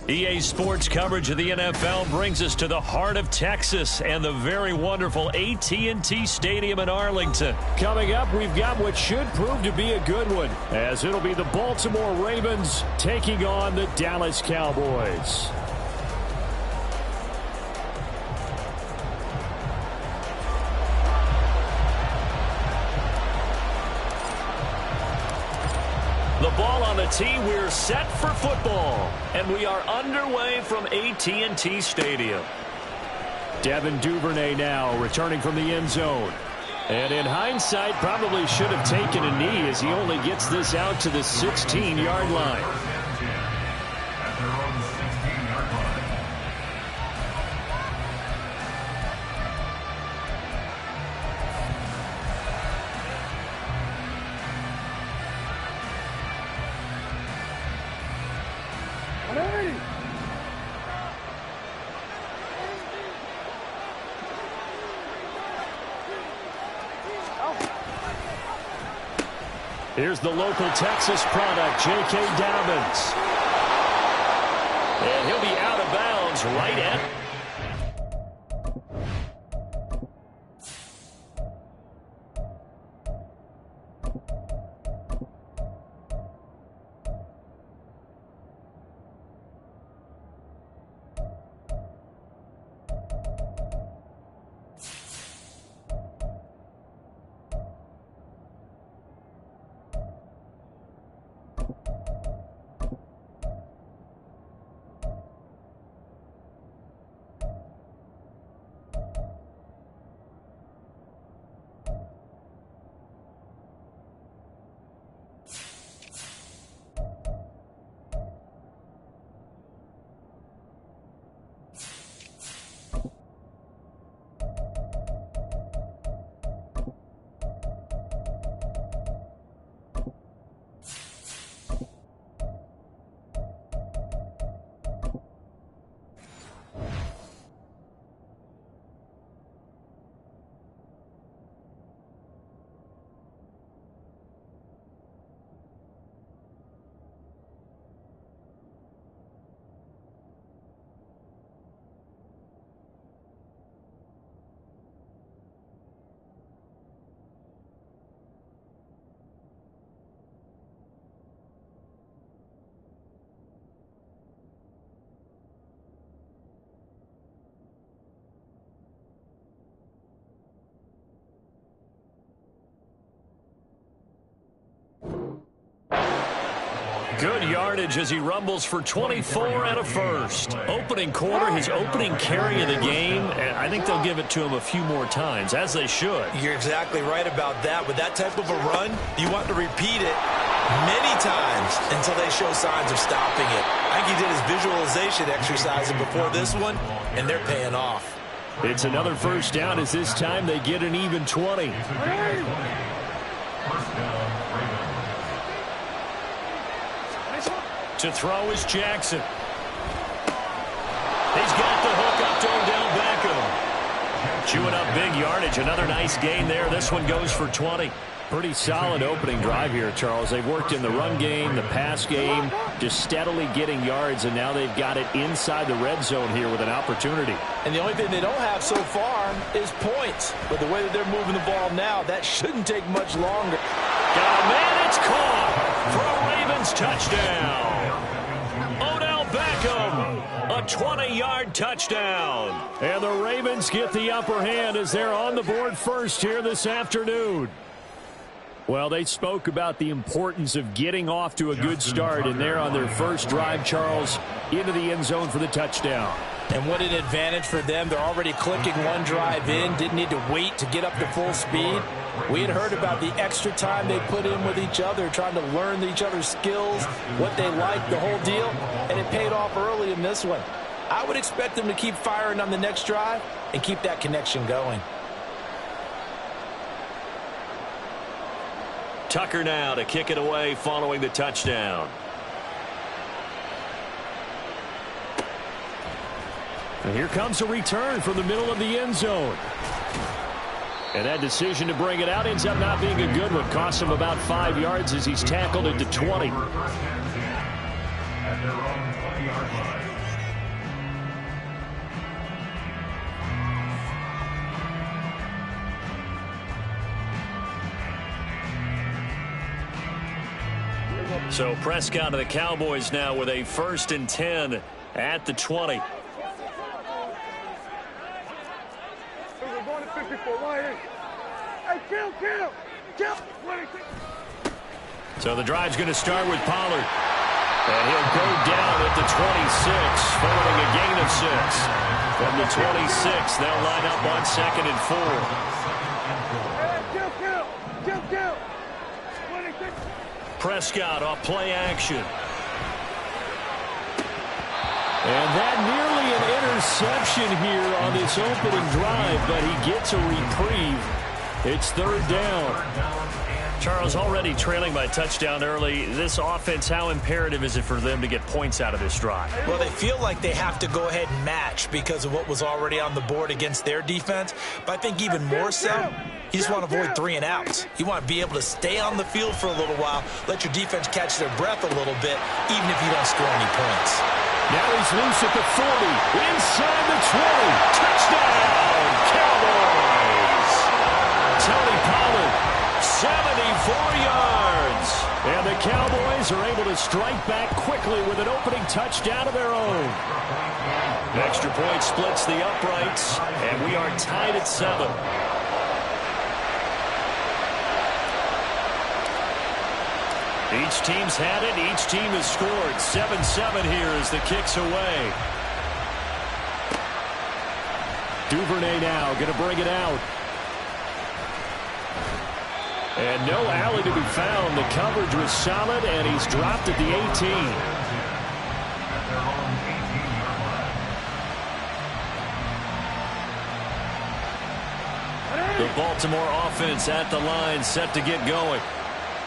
EA Sports coverage of the NFL brings us to the heart of Texas and the very wonderful AT&T Stadium in Arlington. Coming up, we've got what should prove to be a good one, as it'll be the Baltimore Ravens taking on the Dallas Cowboys. The ball on the tee, we're set for football, and we are underway from AT&T Stadium. Devin Duvernay now returning from the end zone. And in hindsight, probably should have taken a knee as he only gets this out to the 16-yard line. Here's the local Texas product, J.K. Dobbins. And he'll be out of bounds right at... Good yardage as he rumbles for 24 and a first. Opening quarter, his opening carry of the game, and I think they'll give it to him a few more times, as they should. You're exactly right about that. With that type of a run, you want to repeat it many times until they show signs of stopping it. I think he did his visualization exercise before this one, and they're paying off. It's another first down as this time they get an even 20. To throw is Jackson. He's got the hook up to Odell Beckham. Chewing up big yardage. Another nice gain there. This one goes for 20. Pretty solid opening drive here, Charles. They've worked in the run game, the pass game, just steadily getting yards, and now they've got it inside the red zone here with an opportunity. And the only thing they don't have so far is points. But the way that they're moving the ball now, that shouldn't take much longer. Got a man, it's caught for a Ravens touchdown. Odell Beckham, a 20-yard touchdown. And the Ravens get the upper hand as they're on the board first here this afternoon. Well, they spoke about the importance of getting off to a good start, and they're on their first drive, Charles, into the end zone for the touchdown. And what an advantage for them. They're already clicking one drive in, didn't need to wait to get up to full speed. We had heard about the extra time they put in with each other, trying to learn each other's skills, what they like, the whole deal, and it paid off early in this one. I would expect them to keep firing on the next drive and keep that connection going. Tucker now to kick it away following the touchdown. And here comes a return from the middle of the end zone. And that decision to bring it out ends up not being a good one. Costs him about 5 yards as he's tackled into 20. So Prescott of the Cowboys now with a 1st and 10 at the 20. We're going to 54. Hey, kill. So the drive's going to start with Pollard. And he'll go down at the 26, following a gain of 6. From the 26, they'll line up on 2nd and 4. Kill. Prescott off play action. And that nearly an interception here on this opening drive, but he gets a reprieve. It's 3rd down. Charles, already trailing by touchdown early. This offense, how imperative is it for them to get points out of this drive? Well, they feel like they have to go ahead and match because of what was already on the board against their defense. But I think even more so, you just want to avoid 3 and outs. You want to be able to stay on the field for a little while, let your defense catch their breath a little bit, even if you don't score any points. Now he's loose at the 40, inside the 20. Touchdown, Cowboys! Tony Pollard, 74 yards. And the Cowboys are able to strike back quickly with an opening touchdown of their own. Extra point splits the uprights, and we are tied at 7. Each team's had it. Each team has scored. 7-7 here as the kick's away. Duvernay now going to bring it out. And no alley to be found. The coverage was solid, and he's dropped at the 18. The Baltimore offense at the line, set to get going.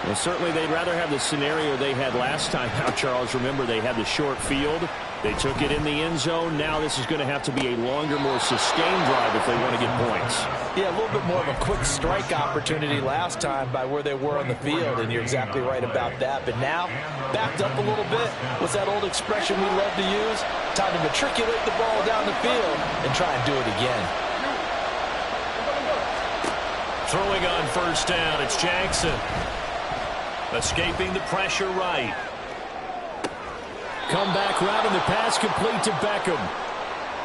Well, certainly they'd rather have the scenario they had last time. Now, Charles, remember they had the short field. They took it in the end zone. Now this is going to have to be a longer, more sustained drive if they want to get points. Yeah, a little bit more of a quick strike opportunity last time by where they were on the field, and you're exactly right about that. But now, backed up a little bit. What's that old expression we love to use? Time to matriculate the ball down the field and try and do it again. Throwing on 1st down, it's Jackson. Escaping the pressure right. Come back route and the pass complete to Beckham.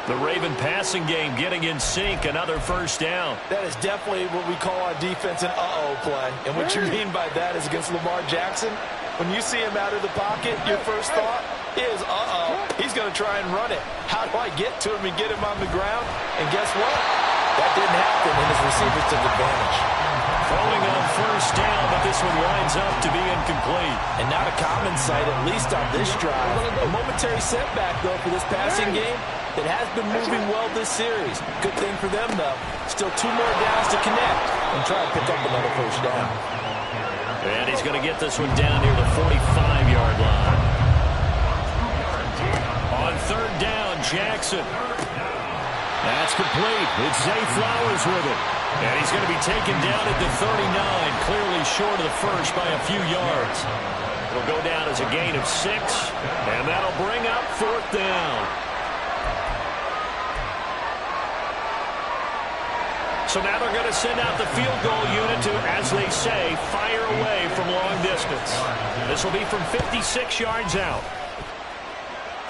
The Raven passing game getting in sync. Another 1st down. That is definitely what we call on defense an uh-oh play. And what you mean by that is against Lamar Jackson, when you see him out of the pocket, your first thought is, uh-oh, he's going to try and run it. How do I get to him and get him on the ground? And guess what? That didn't happen, and his receivers took advantage. Throwing on 1st down, but this one winds up to be incomplete. And not a common sight, at least on this drive. A momentary setback, though, for this passing game that has been moving well this series. Good thing for them, though. Still 2 more downs to connect and try to pick up another 1st down. And he's going to get this one down near the 45-yard line. On 3rd down, Jackson. That's complete. It's Zay Flowers with it. And he's going to be taken down at the 39, clearly short of the first by a few yards. It'll go down as a gain of 6, and that'll bring up 4th down. So now they're going to send out the field goal unit to, as they say, fire away from long distance. This will be from 56 yards out.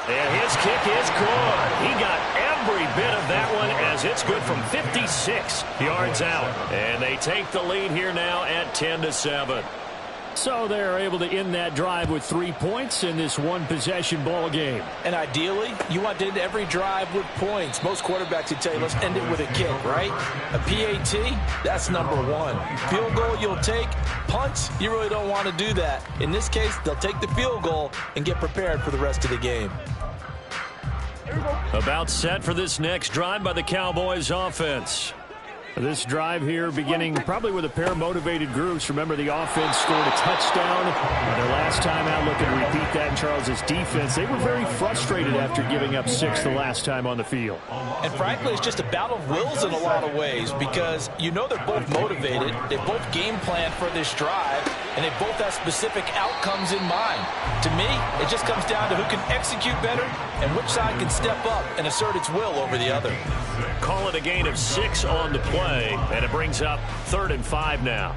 And his kick is good. He got every bit of that one as it's good from 56 yards out. And they take the lead here now at 10-7. So they're able to end that drive with 3 points in this one-possession ball game. And ideally, you want to end every drive with points. Most quarterbacks would tell you, let's end it with a kick, right? A PAT, that's number 1. Field goal you'll take. Punts, you really don't want to do that. In this case, they'll take the field goal and get prepared for the rest of the game. About set for this next drive by the Cowboys offense. This drive here beginning probably with a pair of motivated groups. Remember, the offense scored a touchdown. Their last time out, looking to repeat that in Charles's defense. They were very frustrated after giving up 6 the last time on the field. And frankly, it's just a battle of wills in a lot of ways because you know they're both motivated. They both game plan for this drive, and they both have specific outcomes in mind. To me, it just comes down to who can execute better and which side can step up and assert its will over the other. Call it a gain of 6 on the play, and it brings up 3rd and 5 now.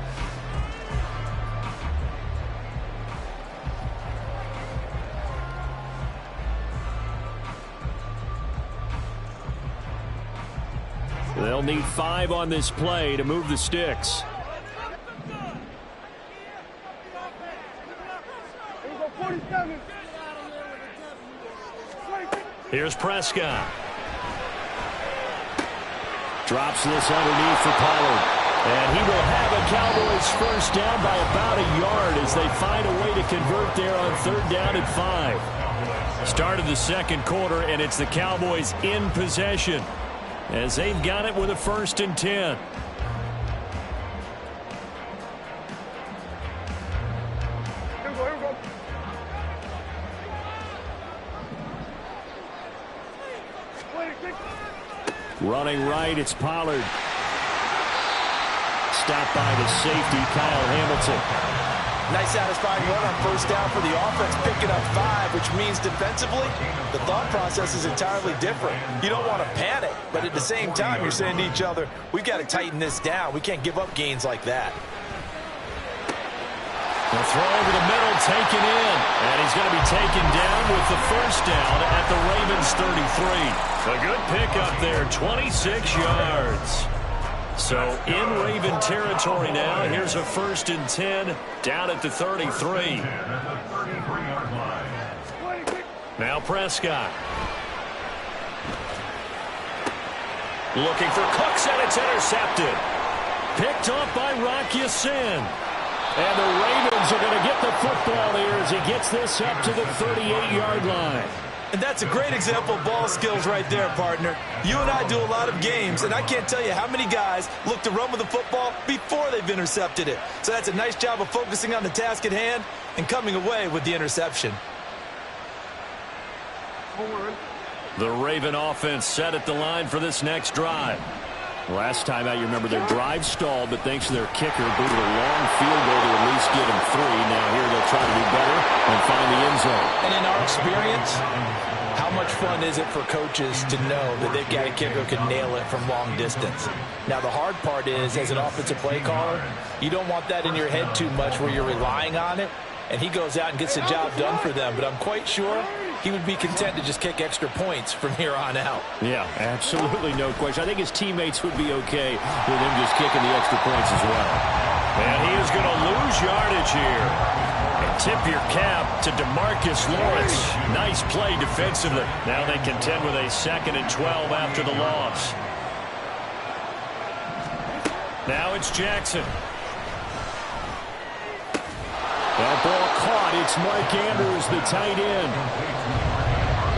They'll need 5 on this play to move the sticks. Here's Prescott. Drops this underneath for Pollard. And he will have a Cowboys first down by about a yard as they find a way to convert there on 3rd down and 5. Start of the second quarter, and it's the Cowboys in possession as they've got it with a 1st and 10. Here we go, here we go. Running right, it's Pollard. Stopped by the safety, Kyle Hamilton. Nice satisfying run on 1st down for the offense, picking up 5, which means defensively, the thought process is entirely different. You don't want to panic, but at the same time, you're saying to each other, we've got to tighten this down. We can't give up gains like that. The throw over the middle, taken in. And he's going to be taken down with the 1st down at the Ravens 33. A good pickup there, 26 yards. So in Raven territory now. Here's a 1st and 10 down at the 33. Now Prescott. Looking for Cooks, and it's intercepted. Picked off by GetYaRepsIn. And the Ravens are going to get the football here as he gets this up to the 38-yard line. And that's a great example of ball skills right there, partner. You and I do a lot of games, and I can't tell you how many guys look to run with the football before they've intercepted it. So that's a nice job of focusing on the task at hand and coming away with the interception. The Raven offense set at the line for this next drive. Last time out, you remember their drive stalled, but thanks to their kicker, booted a long field goal to at least give them 3. Now here they'll try to do better and find the end zone. And in our experience, how much fun is it for coaches to know that they've got a kicker who can nail it from long distance? Now, the hard part is, as an offensive play caller, you don't want that in your head too much where you're relying on it, and he goes out and gets the job done for them. But I'm quite sure he would be content to just kick extra points from here on out. Yeah, absolutely no question. I think his teammates would be okay with him just kicking the extra points as well. And he is going to lose yardage here. And tip your cap to DeMarcus Lawrence. Nice play defensively. Now they contend with a 2nd and 12 after the loss. Now it's Jackson. That ball caught. It's Mark Andrews, the tight end.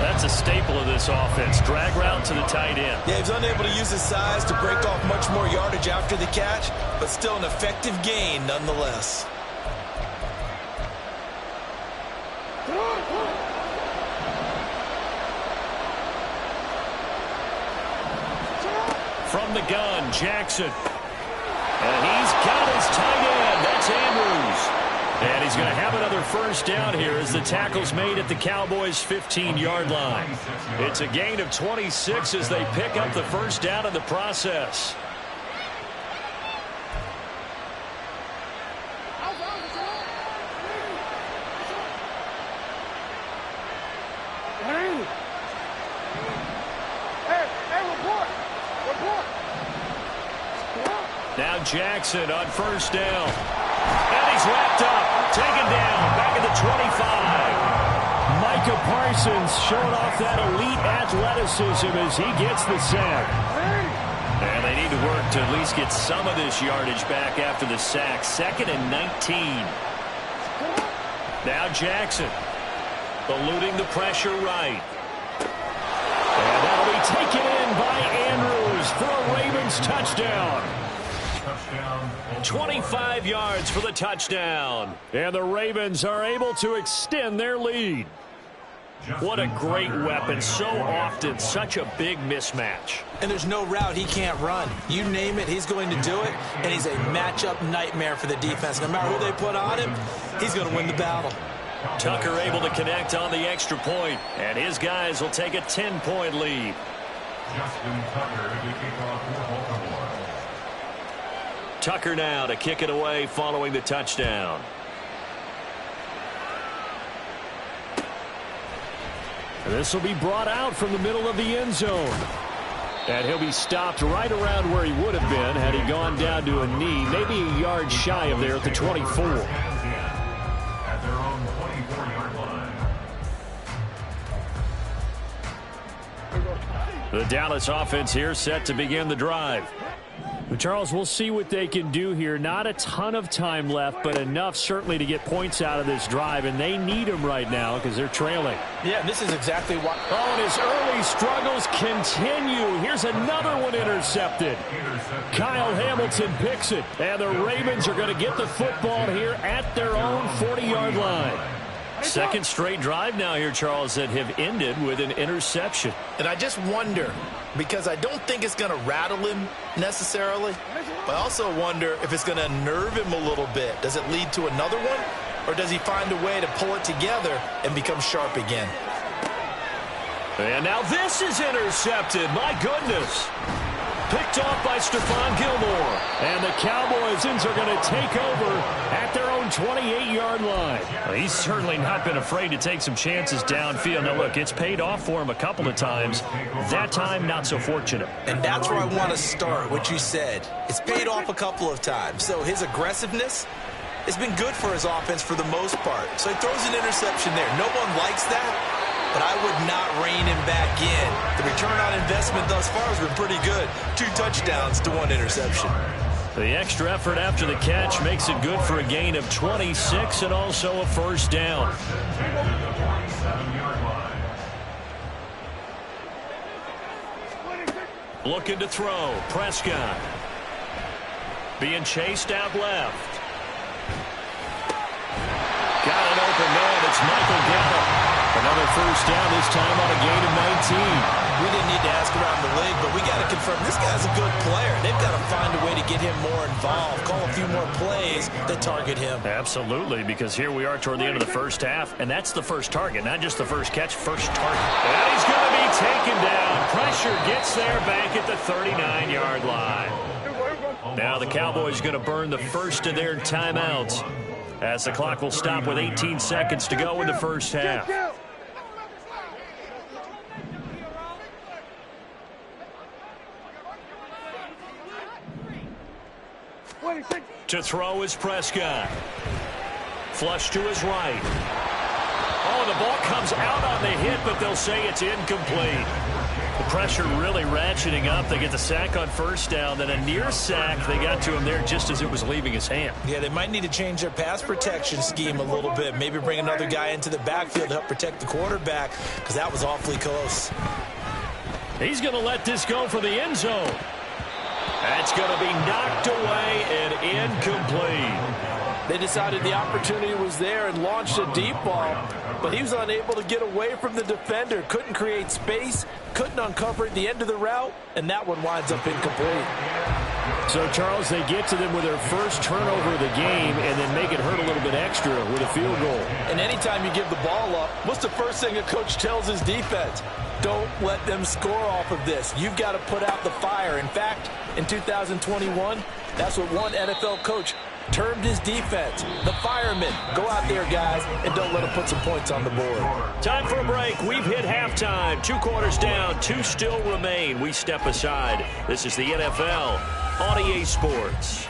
That's a staple of this offense. Drag route to the tight end. Yeah, he's unable to use his size to break off much more yardage after the catch, but still an effective gain nonetheless. From the gun, Jackson. And he's got his tight end. That's Andrews. And he's going to have another 1st down here as the tackle's made at the Cowboys' 15-yard line. It's a gain of 26 as they pick up the 1st down in the process. Now Jackson on 1st down. And he's wrapped up, taken down, back at the 25. Micah Parsons showing off that elite athleticism as he gets the sack. And they need to work to at least get some of this yardage back after the sack. 2nd and 19. Now Jackson, eluding the pressure right. And that'll be taken in by Andrews for a Ravens touchdown. 25 yards for the touchdown. And the Ravens are able to extend their lead. What a great weapon. So often, such a big mismatch. And there's no route he can't run. You name it, he's going to do it. And he's a matchup nightmare for the defense. No matter who they put on him, he's going to win the battle. Tucker able to connect on the extra point. And his guys will take a 10-point lead. Tucker now to kick it away following the touchdown. This will be brought out from the middle of the end zone. And he'll be stopped right around where he would have been had he gone down to a knee, maybe a yard shy of there at the 24. At their own 24-yard line. The Dallas offense here set to begin the drive. Well, Charles, we'll see what they can do here. Not a ton of time left, but enough certainly to get points out of this drive, and they need them right now because they're trailing. Yeah, this is exactly what... Oh, and his early struggles continue. Here's another one intercepted. Kyle Hamilton picks it, and the Ravens are going to get the football here at their own 40-yard line. Second straight drive now here, Charles, that have ended with an interception. And I just wonder, because I don't think it's going to rattle him necessarily, but I also wonder if it's going to nerve him a little bit. Does it lead to another one, or does he find a way to pull it together and become sharp again? And now this is intercepted. My goodness. Picked off by Stephon Gilmore. And the Cowboys are going to take over at their own 28-yard line. Well, he's certainly not been afraid to take some chances downfield. Now, look, it's paid off for him a couple of times. That time, not so fortunate. And that's where I want to start, what you said. It's paid off a couple of times. So his aggressiveness has been good for his offense for the most part. So he throws an interception there. No one likes that. But I would not rein him back in. The return on investment thus far has been pretty good. 2 touchdowns to 1 interception. The extra effort after the catch makes it good for a gain of 26 and also a first down. Looking to throw. Prescott. Being chased out left. Got an open man. It's Michael Gallup. Another first down, this time on a gain of 19. We didn't need to ask around the league, but we got to confirm this guy's a good player. They've got to find a way to get him more involved, call a few more plays that target him. Absolutely, because here we are toward the end of the first half, and that's the first target, not just the first catch, first target. And he's going to be taken down. Pressure gets there back at the 39-yard line. Now the Cowboys going to burn the first of their timeouts as the clock will stop with 18 seconds to go in the first half. To throw is Prescott. Flush to his right. Oh, the ball comes out on the hit, but they'll say it's incomplete. The pressure really ratcheting up. They get the sack on first down, then a near sack. They got to him there just as it was leaving his hand. Yeah, they might need to change their pass protection scheme a little bit. Maybe bring another guy into the backfield to help protect the quarterback, because that was awfully close. He's going to let this go for the end zone. That's going to be knocked away and incomplete. They decided the opportunity was there and launched a deep ball, but he was unable to get away from the defender. Couldn't create space, couldn't uncover at the end of the route, and that one winds up incomplete. So, Charles, they get to them with their first turnover of the game and then make it hurt a little bit extra with a field goal. And anytime you give the ball up, what's the first thing a coach tells his defense? Don't let them score off of this. You've got to put out the fire. In fact, in 2021, that's what one NFL coach termed his defense, the firemen. Go out there, guys, and don't let them put some points on the board. Time for a break. We've hit halftime. 2 quarters down, 2 still remain. We step aside. This is the NFL on EA Sports.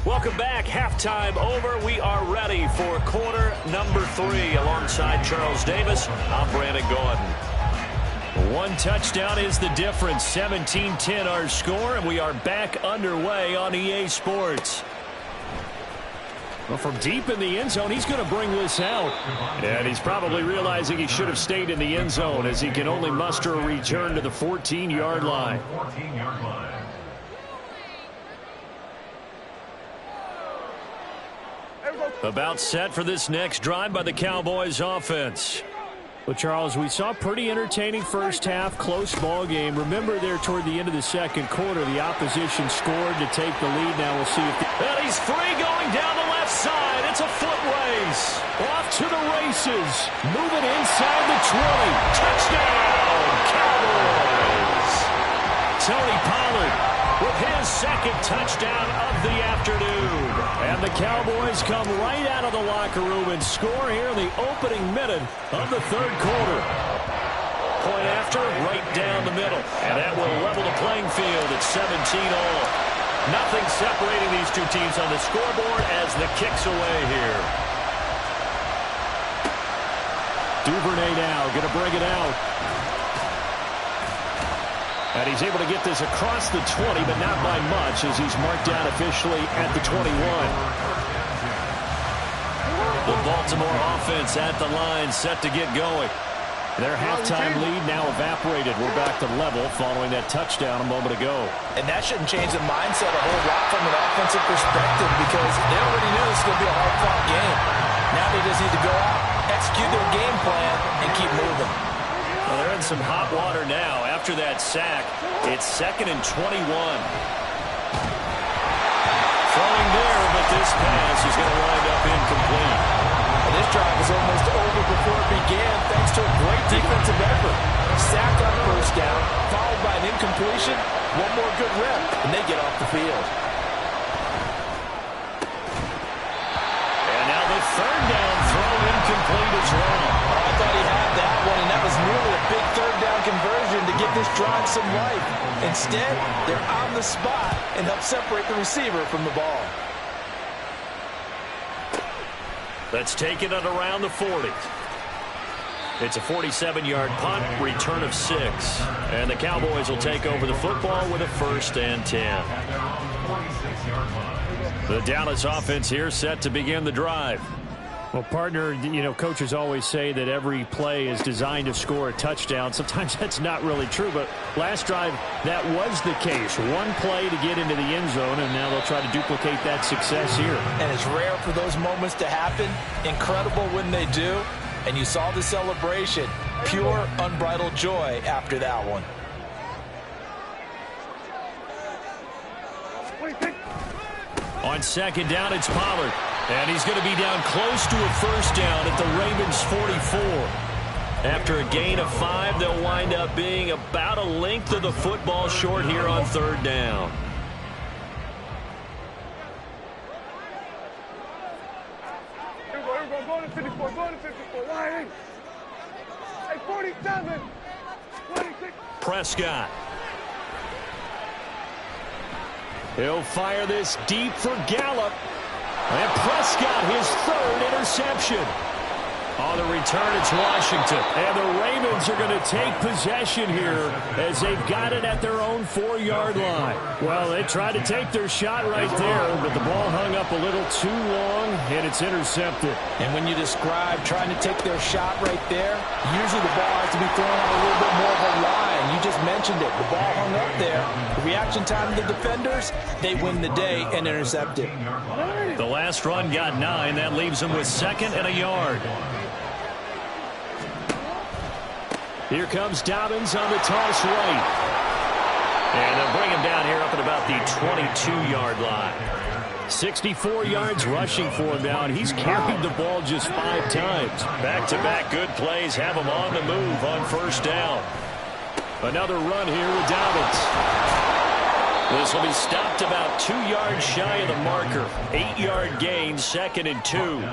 Welcome back. Halftime over. We are ready for quarter number 3. Alongside Charles Davis, I'm Brandon Gordon. 1 touchdown is the difference. 17-10 our score, and we are back underway on EA Sports. Well, from deep in the end zone, he's going to bring this out. And he's probably realizing he should have stayed in the end zone as he can only muster a return to the 14-yard line. About set for this next drive by the Cowboys offense. Well, Charles, we saw a pretty entertaining first half, close ball game. Remember there toward the end of the second quarter, the opposition scored to take the lead. Now we'll see if... And he's free going down the left side. It's a foot race. Off to the races. Moving inside the 20. Touchdown, Cowboys. Tony Pollard with his second touchdown of the afternoon. And the Cowboys come right out of the locker room and score here in the opening minute of the third quarter. Point after, right down the middle. And that will level the playing field at 17-all. Nothing separating these two teams on the scoreboard as the kick's away here. Duvernay now going to bring it out. And he's able to get this across the 20, but not by much as he's marked down officially at the 21. The Baltimore offense at the line set to get going. Their halftime lead now evaporated. We're back to level following that touchdown a moment ago. And that shouldn't change the mindset a whole lot from an offensive perspective because they already knew this was going to be a hard-fought game. Now they just need to go out, execute their game plan, and keep moving. Well, they're in some hot water now. After that sack, it's 2nd and 21. Throwing there, but this pass is going to wind up incomplete. And this drive was almost over before it began thanks to a great defensive effort. Sack on first down, followed by an incompletion. One more good rep, and they get off the field. And now the third down throw incomplete as well. I thought he had that one, and that was nearly a big third down conversion to give this drive some life. Instead, they're on the spot and help separate the receiver from the ball. Let's take it at around the 40. It's a 47-yard punt, return of 6. And the Cowboys will take over the football with a 1st and 10. The Dallas offense here set to begin the drive. Well, partner, you know, coaches always say that every play is designed to score a touchdown. Sometimes that's not really true, but last drive, that was the case. One play to get into the end zone, and now they'll try to duplicate that success here. And it's rare for those moments to happen. Incredible when they do. And you saw the celebration. Pure, unbridled joy after that one. On 2nd down, it's Pollard. And he's going to be down close to a 1st down at the Ravens' 44. After a gain of 5, they'll wind up being about a length of the football short here on 3rd down. Here we go, go to 54, go to 54, line. Hey, 47, 26. Prescott. He'll fire this deep for Gallup. And Prescott, his 3rd interception. On the return, it's Washington. And the Ravens are going to take possession here as they've got it at their own 4-yard line. Well, they tried to take their shot right there, but the ball hung up a little too long, and it's intercepted. And when you describe trying to take their shot right there, usually the ball has to be thrown on a little bit more of a line. You just mentioned it. The ball hung up there. The reaction time of the defenders, they win the day and intercept it. The last run got 9. That leaves them with 2nd and a yard. Here comes Dobbins on the toss right. And they'll bring him down here up at about the 22-yard line. 64 yards rushing for him now, and he's carried the ball just 5 times. Back-to-back good plays have him on the move on 1st down. Another run here with Dobbins. This will be stopped about 2 yards shy of the marker. 8-yard gain, 2nd and 2.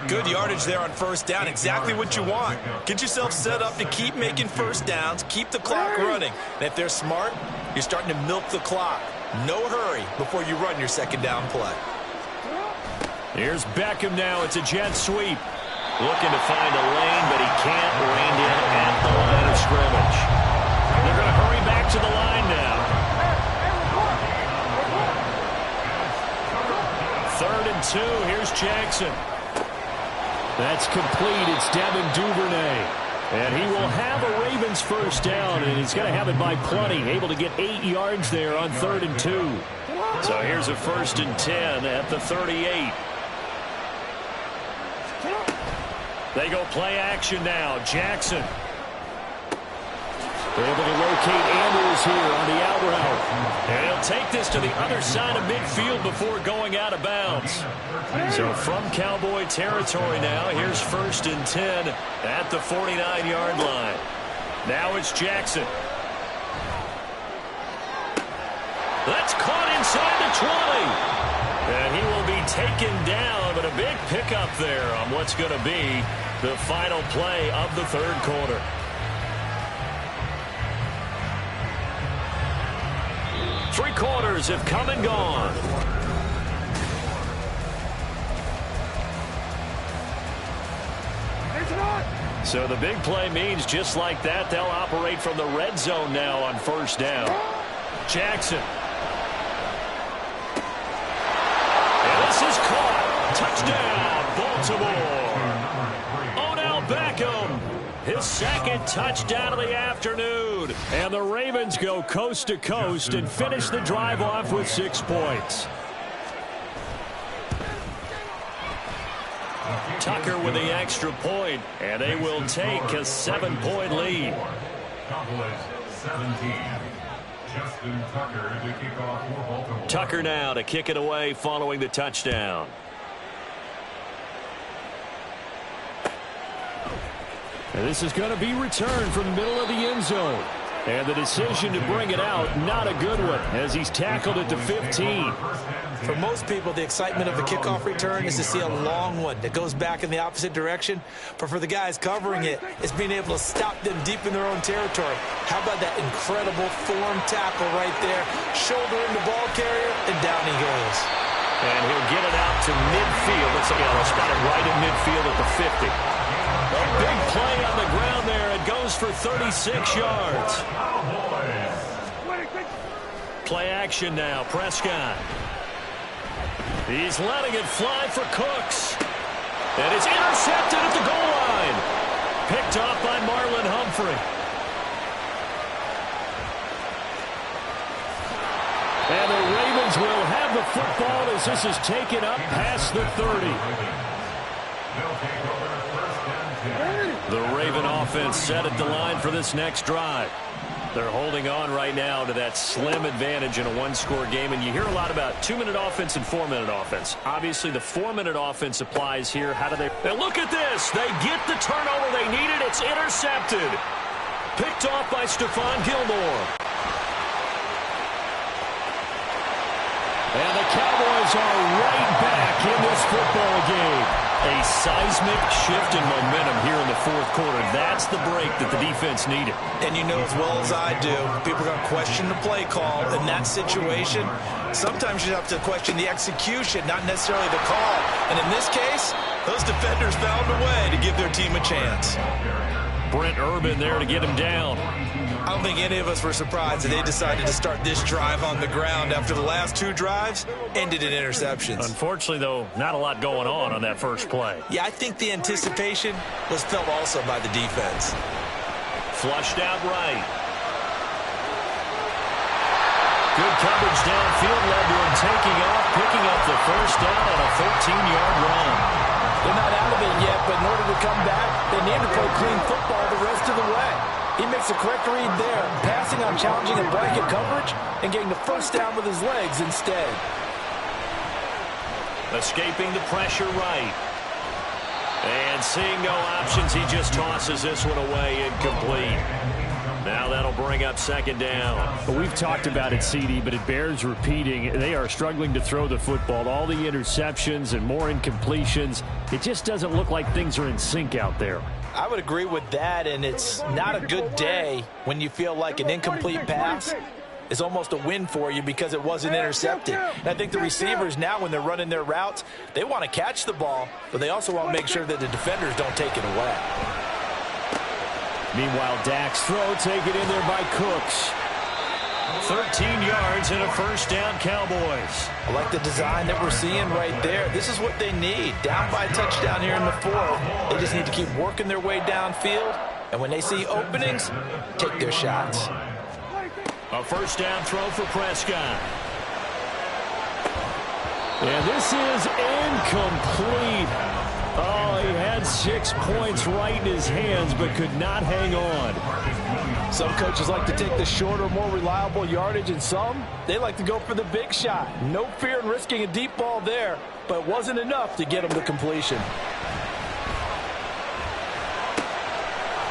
Good yardage there on 1st down. Exactly what you want. Get yourself set up to keep making 1st downs, keep the clock running. And if they're smart, you're starting to milk the clock. No hurry before you run your 2nd down play. Here's Beckham now. It's a jet sweep. Looking to find a lane, but he can't rein in at the line of scrimmage. They're going to hurry back to the line now. 3rd and 2. Here's Jackson. That's complete. It's Devin Duvernay. And he will have a Ravens 1st down, and he's going to have it by plenty. Able to get 8 yards there on 3rd and 2. So here's a 1st and 10 at the 38. They go play action now. Jackson. Able to locate Andrews here on the out route. And he'll take this to the other side of midfield before going out of bounds. So from Cowboy territory now, here's 1st and 10 at the 49-yard line. Now it's Jackson. That's caught inside the 20. And he will be taken down, but a big pickup there on what's going to be the final play of the third quarter. Three quarters have come and gone. So the big play means just like that, they'll operate from the red zone now on first down. Jackson. And this is caught. Touchdown, Baltimore. Odell Beckham. His second touchdown of the afternoon. And the Ravens go coast to coast and finish the drive off with 6 points. Tucker with the extra point, and they will take a 7-point lead. Cowboys 17. Justin Tucker to kick off for Baltimore. Tucker now to kick it away following the touchdown. And this is going to be returned from the middle of the end zone. And the decision to bring it out, not a good one, as he's tackled at the 15. For most people, the excitement of the kickoff return is to see a long one that goes back in the opposite direction. But for the guys covering it, it's being able to stop them deep in their own territory. How about that incredible form tackle right there? Shoulder in the ball carrier, and down he goes. And he'll get it out to midfield. Let's see, they'll spot it right in midfield at the 50. A big play on the ground there. It goes for 36 yards. Play action now. Prescott. He's letting it fly for Cooks. And it's intercepted at the goal line. Picked off by Marlon Humphrey. And the Ravens will have the football as this is taken up past the 30. The Raven offense set at the line for this next drive. They're holding on right now to that slim advantage in a one-score game. And you hear a lot about 2-minute offense and 4-minute offense. Obviously, the 4-minute offense applies here. How do they... And look at this. They get the turnover they needed. It's intercepted. Picked off by Stephon Gilmore. And the Cowboys are right back in this football game. A seismic shift in momentum here in the fourth quarter. That's the break that the defense needed. And you know as well as I do, people are going to question the play call in that situation. Sometimes you have to question the execution, not necessarily the call. And in this case, those defenders found a way to give their team a chance. Brent Urban there to get him down. I don't think any of us were surprised that they decided to start this drive on the ground after the last 2 drives ended in interceptions. Unfortunately, though, not a lot going on that first play. Yeah, I think the anticipation was felt also by the defense. Flushed out right. Good coverage downfield, led to him taking off, picking up the first down on a 13-yard run. They're not out of it yet, but in order to come back, they need to play clean football the rest of the way. He makes a correct read there, passing on challenging and blanket coverage and getting the first down with his legs instead. Escaping the pressure right. And seeing no options, he just tosses this one away incomplete. Now that'll bring up second down. But we've talked about it, CD, but it bears repeating. They are struggling to throw the football. All the interceptions and more incompletions. It just doesn't look like things are in sync out there. I would agree with that, and it's not a good day when you feel like an incomplete pass is almost a win for you because it wasn't intercepted. And I think the receivers now, when they're running their routes, they want to catch the ball, but they also want to make sure that the defenders don't take it away. Meanwhile, Dak's throw taken in there by Cooks. 13 yards and a first down, Cowboys. I like the design that we're seeing right there. This is what they need. Down by a touchdown here in the fourth. They just need to keep working their way downfield. And when they see openings, take their shots. A first down throw for Prescott. And this is incomplete. Oh, he had 6 points right in his hands, but could not hang on. Some coaches like to take the shorter, more reliable yardage, and some, they like to go for the big shot. No fear in risking a deep ball there, but it wasn't enough to get him to completion.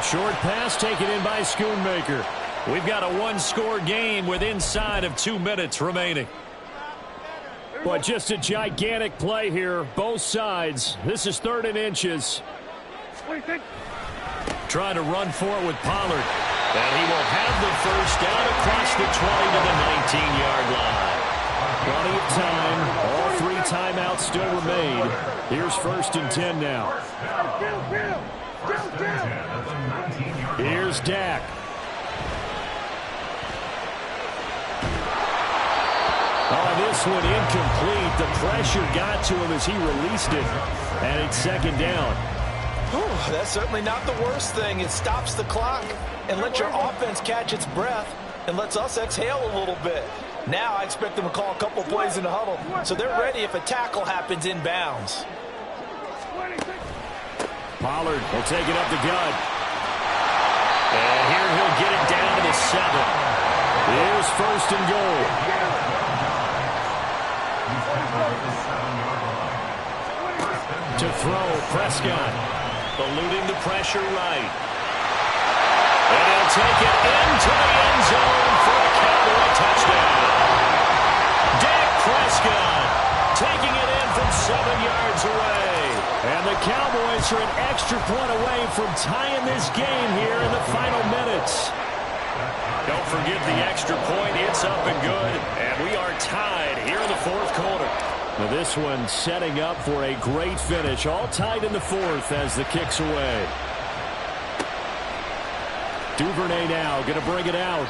Short pass taken in by Schoonmaker. We've got a one-score game with inside of 2 minutes remaining. But just a gigantic play here, both sides. This is 3rd and inches. Trying to run for it with Pollard. And he will have the first down across the 20 to the 19-yard line. Plenty of time. All 3 timeouts still remain. Here's 1st and 10 now. Here's Dak. Oh, this one incomplete. The pressure got to him as he released it. And it's 2nd down. Whew, that's certainly not the worst thing. It stops the clock and lets your offense catch its breath and lets us exhale a little bit. Now I expect them to call a couple plays in the huddle, so they're ready if a tackle happens inbounds. Pollard will take it up the gut. And here he'll get it down to the 7. Here's 1st and goal. To throw, Prescott. Eluding the pressure right. And he'll take it into the end zone for a Cowboy touchdown. Dak Prescott taking it in from 7 yards away. And the Cowboys are an extra point away from tying this game here in the final minutes. Don't forget the extra point. It's up and good. And we are tied here in the 4th quarter. Now this one setting up for a great finish. All tied in the 4th as the kick's away. Duvernay now going to bring it out.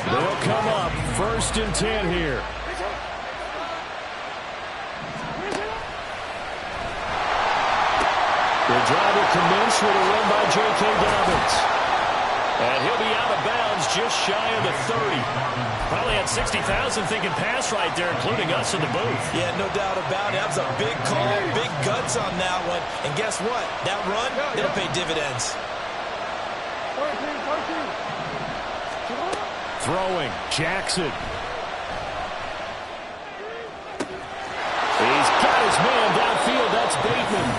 They'll come up 1st and 10 here. The drive will commence with a run by J.K. Dobbins. And he'll be out of bounds just shy of the 30. Probably had 60,000 thinking pass right there, including us in the booth. Yeah, no doubt about it. That was a big call, big guts on that one. And guess what? That run, it'll pay dividends. Throwing, Jackson. He's got his man downfield. That's Bateman.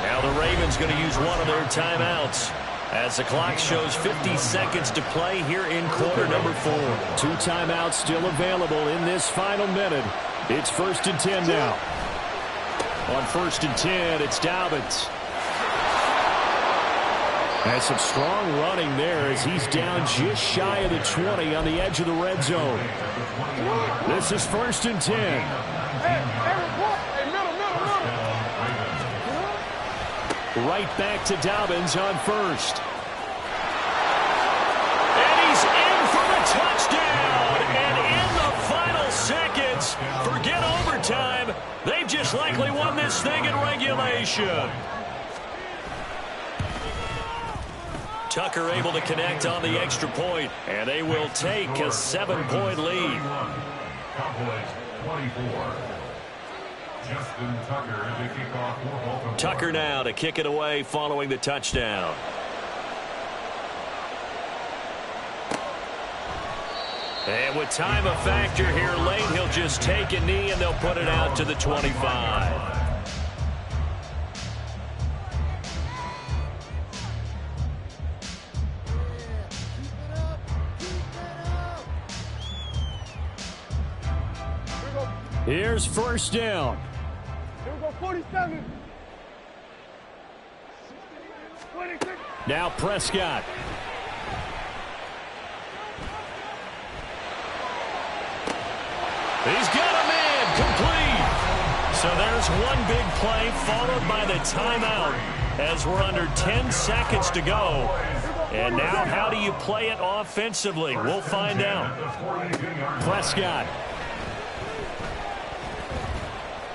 Now the Ravens going to use one of their timeouts as the clock shows 50 seconds to play here in quarter number 4. 2 timeouts still available in this final minute. It's 1st and 10 now. On 1st and 10, it's Dobbins. Has some strong running there as he's down just shy of the 20 on the edge of the red zone. This is 1st and 10. Right back to Dobbins on 1st. And he's in for the touchdown. And in the final seconds, forget overtime. They've just likely won this thing in regulation. Tucker able to connect on the extra point, and they will take a 7-point lead. Cowboys 24. Justin Tucker to kick off for Baltimore. Tucker now to kick it away following the touchdown. And with time a factor here late, he'll just take a knee and they'll put it out to the 25. Here's 1st down. Here we go, 47. 26. Now Prescott. He's got a man complete. So there's one big play followed by the timeout as we're under 10 seconds to go. And now how do you play it offensively? We'll find out. Prescott.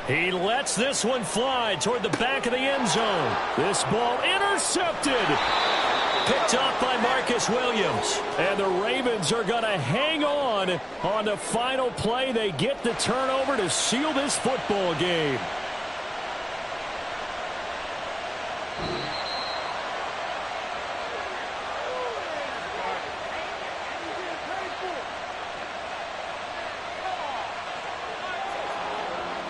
He lets this one fly toward the back of the end zone. This ball intercepted. Picked off by Marcus Williams. And the Ravens are going to hang on the final play. They get the turnover to seal this football game.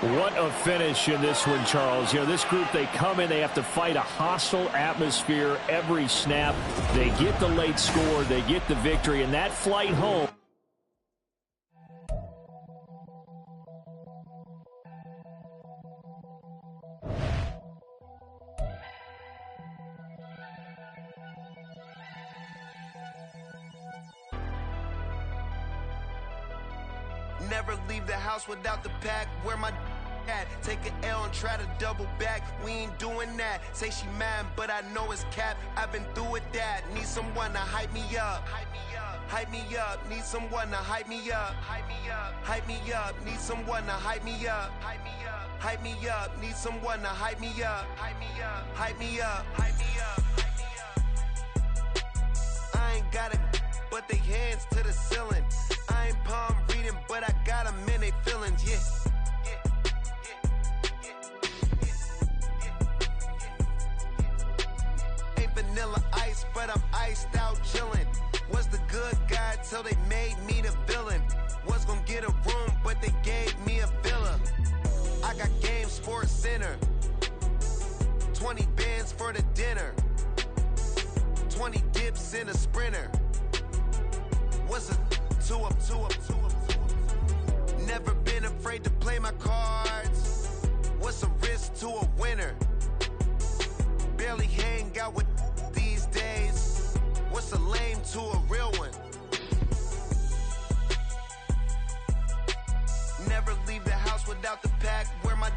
What a finish in this one, Charles. You know, this group, they come in, they have to fight a hostile atmosphere every snap. They get the late score, they get the victory, and that flight home. Never leave the house without the pack. Where my at? Take an L and try to double back. We ain't doing that. Say she mad, but I know it's cap. I've been through with that. Need someone to hype me up. Hype me up. Hype me up. Need someone to hype me up. Hype me up. Hype me up. Need someone to hype me up. Hype me up. Hype me up. Need someone to hype me up. Hype me up. Hype me up. Hype me up. Hype me up. I ain't got it, but they hands to the ceiling. I ain't palm reading, but I got them in they feelings, yeah. Ain't vanilla ice, but I'm iced out chillin'. Was the good guy till they made me the villain. Was gonna get a room, but they gave me a villa. I got game, Sports Center. 20 bands for the dinner. 20 dips in a sprinter. What's a two up? Never been afraid to play my cards. What's a risk to a winner? Barely hang out with these days. What's a lame to a real one? Never leave the house without the pack. Where my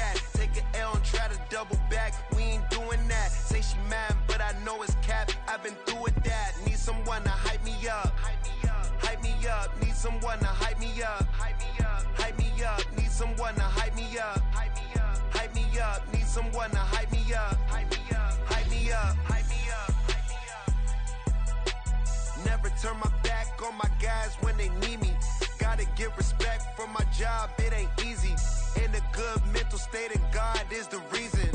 at? Take an L and try to double back. We ain't doing that. Say she mad, but I know it's cap. I've been through with that. Need someone to hype me up. Hype me up. Hype me up. Need someone to hype me up. Hype me up. Hype me up. Need someone to hype me up. Hype me up. Hype me up. Need someone to hype me up. Hype me up. Hype me up. Hype me up. Hype me up. Never turn my back on my guys when they need me. Gotta get respect for my job, it ain't easy. In a good mental state and God is the reason.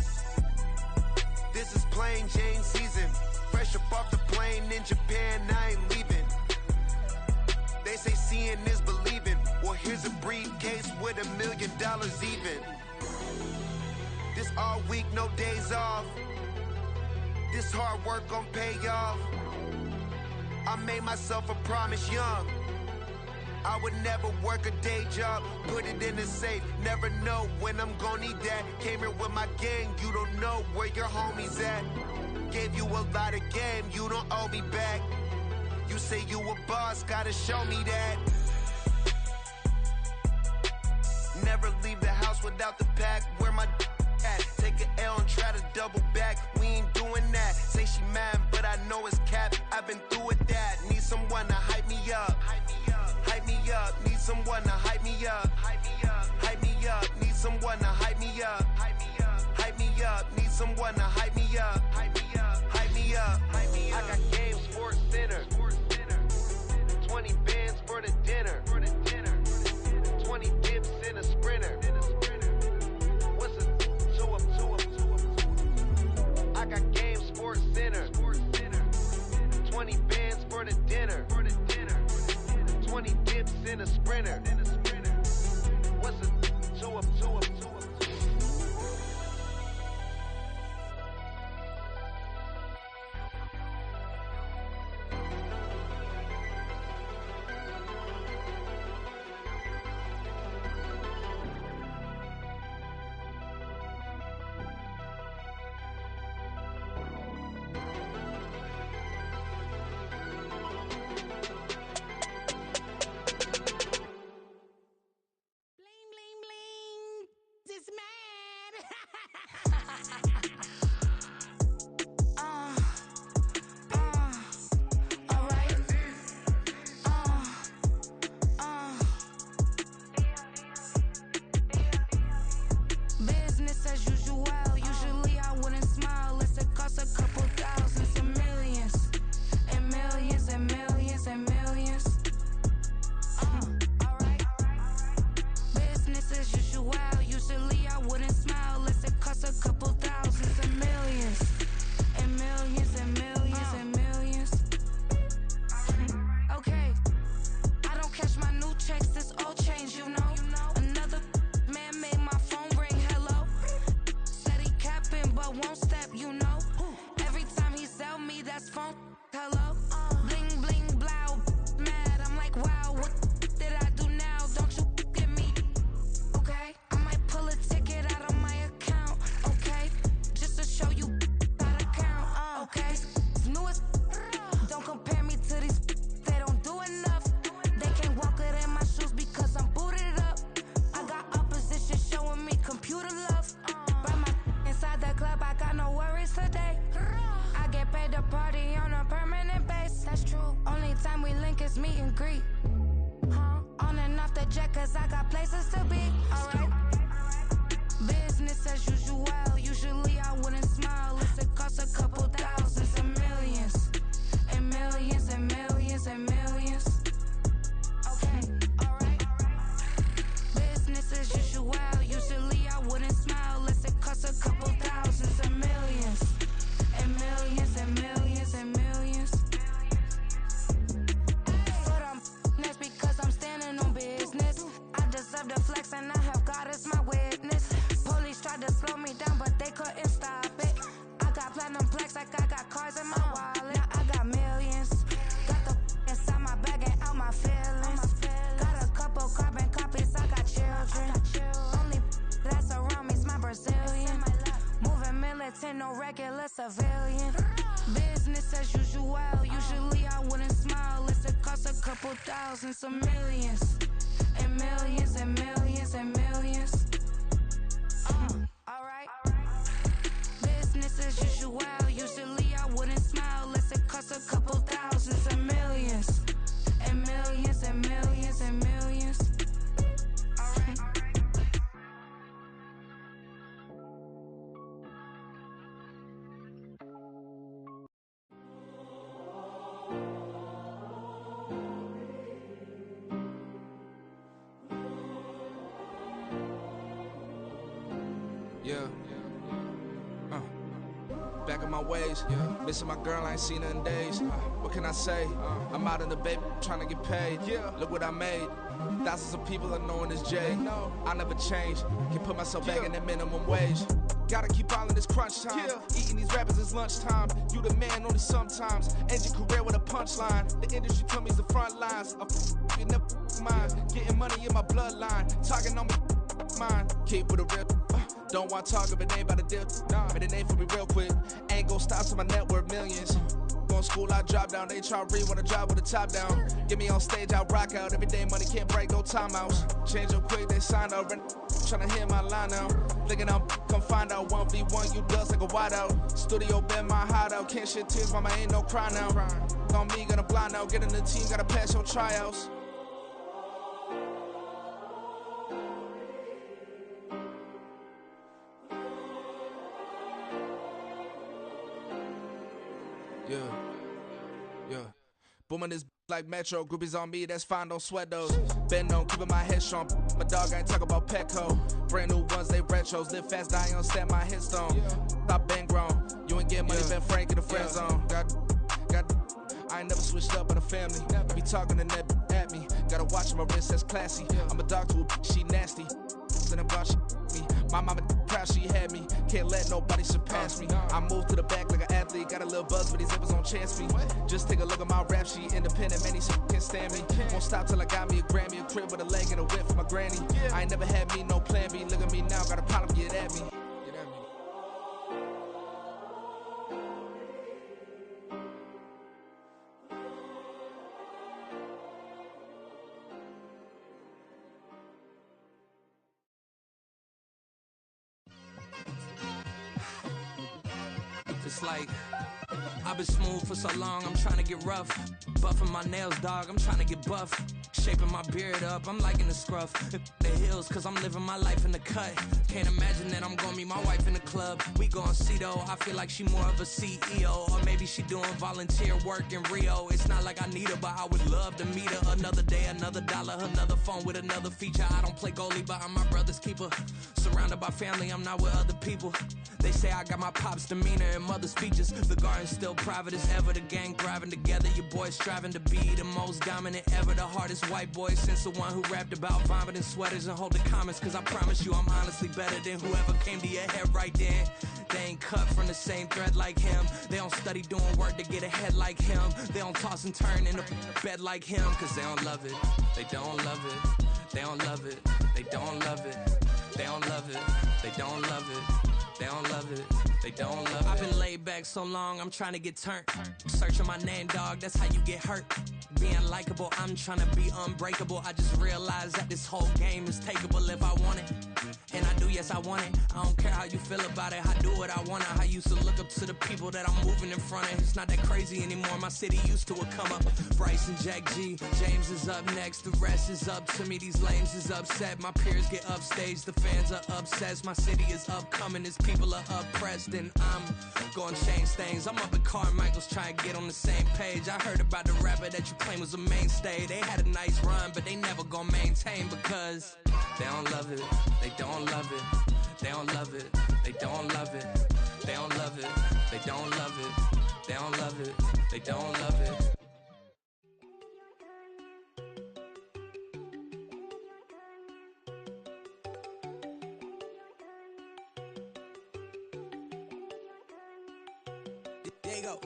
This is plain Jane season. Fresh up off the plane in Japan, I ain't leaving. They say seeing is believing. Well, here's a briefcase with $1 million even. This all week, no days off. This hard work gon' pay off. I made myself a promise young. I would never work a day job, put it in the safe. Never know when I'm gonna need that. Came here with my gang, you don't know where your homies at. Gave you a lot of game, you don't owe me back. You say you a boss, gotta show me that. Never leave the house without the pack. Where my at? Take an L and try to double back. We ain't doing that. Say she mad, but I know it's cap. I've been through with that. Need someone to hype me up. Hype me up. Hype me up. Need someone to hype me up. Hype me up. Hype me up. Need someone to hype me up. Hype me up. Hype me up. Need someone to hype me up. Hype me up. Hype me up. Hype me up. I got game, Sports Center. 20 bands for the dinner. 20 dips in a sprinter. What's a two up? I got game, Sports Center. 20 bands for the dinner. 20 dips in a sprinter. a civilian. Business as usual. Usually I wouldn't smile. Unless it costs a couple thousand, some millions. And millions and millions and millions. Alright. Business as usual. Usually I wouldn't smile. Unless it costs a couple thousands and millions. And millions and millions and millions. Alright. Yeah. Back in my ways, missing my girl, I ain't seen her in days. What can I say? I'm out in the baby, trying to get paid. Look what I made. Thousands of people are knowing this J. I never change. Can put myself back in that minimum wage. Gotta keep all in this crunch time. Eating these rappers is lunchtime. You the man only sometimes. End your career with a punchline. The industry told me it's the front lines. You never mine. Getting money in my bloodline. Talking on me, mine. Keep with a real. Don't want to talk if it ain't about a deal. But it ain't for me real quick. Ain't gon' stop till my net worth millions. Going school, I drop down. They try to read when I drop with the top down. Get me on stage, I rock out. Every day money can't break, no timeouts. Change up quick, they sign up. Tryna hear my line now. Thinking I'm come find out 1v1, you dust like a wideout. Studio been my hideout. Can't shed tears, mama ain't no cry now. On me, gonna blind out. Get in the team, gotta pass your tryouts. Yeah. Booming this like Metro. Groupies on me, that's fine, don't sweat those. Bend on, keeping my head strong. My dog ain't talk about Petco. Brand new ones, they retros. Live fast, die on stand my headstone. Stop been grown. You ain't get money, been Frank in the friend zone. Got. I ain't never switched up in a family. Be talking to that at me. Gotta watch my wrist, that's classy. I'm a dog to a she nasty. Then about she me. My mama proud she had me. Can't let nobody surpass me. I moved to the back like an athlete. Got a little buzz, but these zippers on chance me. Just take a look at my rap sheet. Independent, man, these can't stand me. Won't stop till I got me a Grammy, a crib with a leg and a whip for my granny. I ain't never had me no plan B. Look at me now, got a problem, get at me. It's like I've been smooth for so long, I'm trying to get rough. Buffing my nails, dog, I'm trying to get buff. Shaping my beard up, I'm liking the scruff. The hills, cause I'm living my life in the cut. Can't imagine that I'm gonna meet my wife in the club. We gon' see though, I feel like she more of a CEO. Or maybe she doing volunteer work in Rio. It's not like I need her, but I would love to meet her. Another day, another dollar, another phone with another feature. I don't play goalie, but I'm my brother's keeper. Surrounded by family, I'm not with other people. They say I got my pop's demeanor and mother's features. The garden's still private as ever. The gang thriving together. Your boys striving to be the most dominant ever. The hardest white boy since the one who rapped about vomiting sweaters and holding comments. Cause I promise you I'm honestly better than whoever came to your head right then. They ain't cut from the same thread like him. They don't study doing work to get ahead like him. They don't toss and turn in a bed like him. Cause they don't love it. They don't love it. They don't love it. They don't love it. They don't love it. They don't love it. They don't love it, they don't love it. I've been laid back so long, I'm trying to get turned. Searching my name, dog, that's how you get hurt. Being likable, I'm trying to be unbreakable. I just realized that this whole game is takeable if I want it. And I do, yes, I want it. I don't care how you feel about it, I do what I want. I used to look up to the people that I'm moving in front of. It's not that crazy anymore, my city used to a come up. Bryce and Jack G, James is up next. The rest is up to me, these lames is upset. My peers get upstage, the fans are obsessed. My city is upcoming, it's people are oppressed, and I'm gonna change things. I'm up at Carmichael's trying to get on the same page. I heard about the rapper that you claim was a mainstay. They had a nice run, but they never gonna maintain because they don't love it. They don't love it. They don't love it. They don't love it. They don't love it. They don't love it. They don't love it. They don't love it. There you go.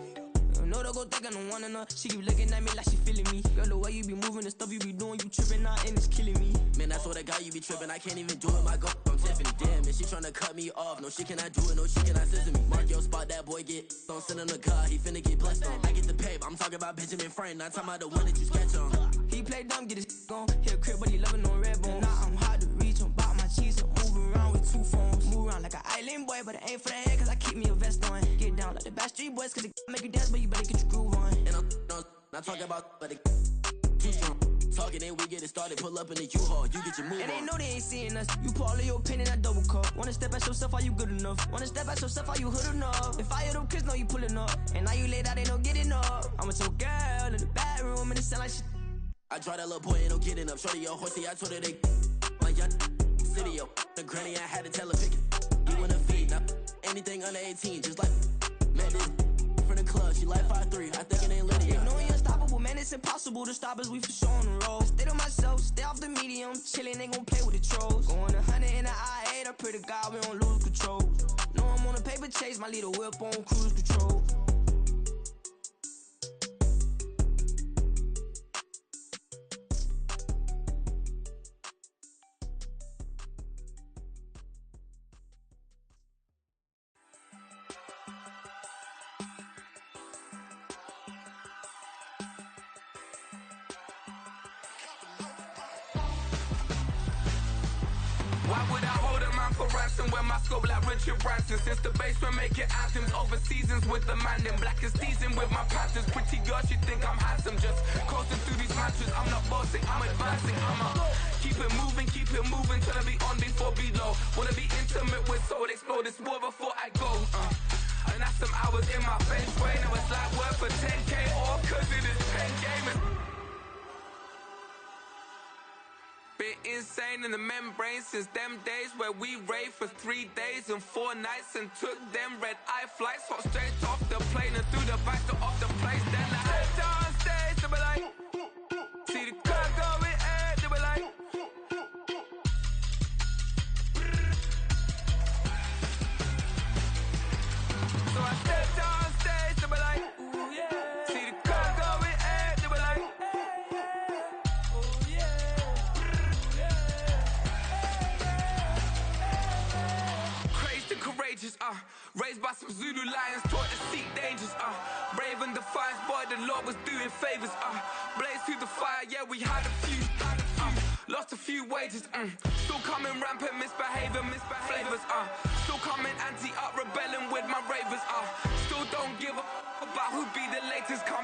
know they go think I don't want enough. She keep looking at me like she feeling me. Girl, the way you be moving, the stuff you be doing, you tripping out and it's killing me. Man, that's what I got, you be tripping. I can't even do it, my girl from Tiffany. Damn, and she tryna cut me off. No, she cannot do it, no, she cannot scissor me. Mark your spot, that boy get. Don't send him the car, he finna get blessed on. I get the pay, but I'm talking about Benjamin Franklin. Not talking about the one that you sketch on. He play dumb, get his gone. Hit a crib, but he loving on red bone. Now I'm hard to reach, I'm bout my cheese. I'm moving around with 2 phones. Move around like an island boy, but it ain't for the head, cause I keep me a vest on. Get down like the Backstreet Boys, cause it make you dance, but you better get your groove on. And I'm not talking about, but it too strong. Talking and we get it started, pull up in the U-Haul, you get your move and on. they know they ain't seeing us. You pull all of your pen in that double cup. Wanna step at yourself, are you good enough? Wanna step at yourself, are you hood enough? If I hear them kids, know you pulling up. And now you laid out, they don't get enough. I'm with your girl in the bedroom, and it sound like shit. I draw that little boy, ain't no getting up. Shorty, yo, horsey, I told her they like young city, yo. The granny, I had to tell her pick it. You wanna feed, now anything under 18, just like met this from the club. She like 5'3", I think it ain't lit, yeah. No, we unstoppable, man, it's impossible to stop us, we for sure on the road. Stay to myself, stay off the medium, chillin', ain't gon' play with the trolls. Going 100 in the I-8, I pray to God we don't lose control. No, I'm on a paper chase, my little whip on cruise control. Why would I hold a man for ransom when my scope like Richard Branson? Since the basement making anthems over seasons with the man in black is teasing with my Panthers. Pretty girl, she think I'm handsome, just coasting through these matches. I'm not bossing, I'm advancing. I'ma keep it moving till I be on before below. Wanna be intimate with soul, explore this war before I go. And that's some hours in my face way. Now it's like work for 10K off, cause it is 10 gaming. Been insane in the membrane since them days where we raved for 3 days and 4 nights and took them red-eye flights, hot straight off the plane and through the back door of the place. Then I head on stage, they be like, see the crowd going ahead, they be like, so I stepped on stage, they be like, ooh yeah, see the crowd going ahead, they be like, ooh yeah. Courageous, raised by some Zulu lions, taught to seek dangers, brave and defiant, boy, the Lord was doing favors, blaze through the fire, yeah, we had a few, lost a few wages, still coming rampant, misbehaving, flavors, still coming anti-up, rebelling with my ravers, still don't give a about who be the latest, come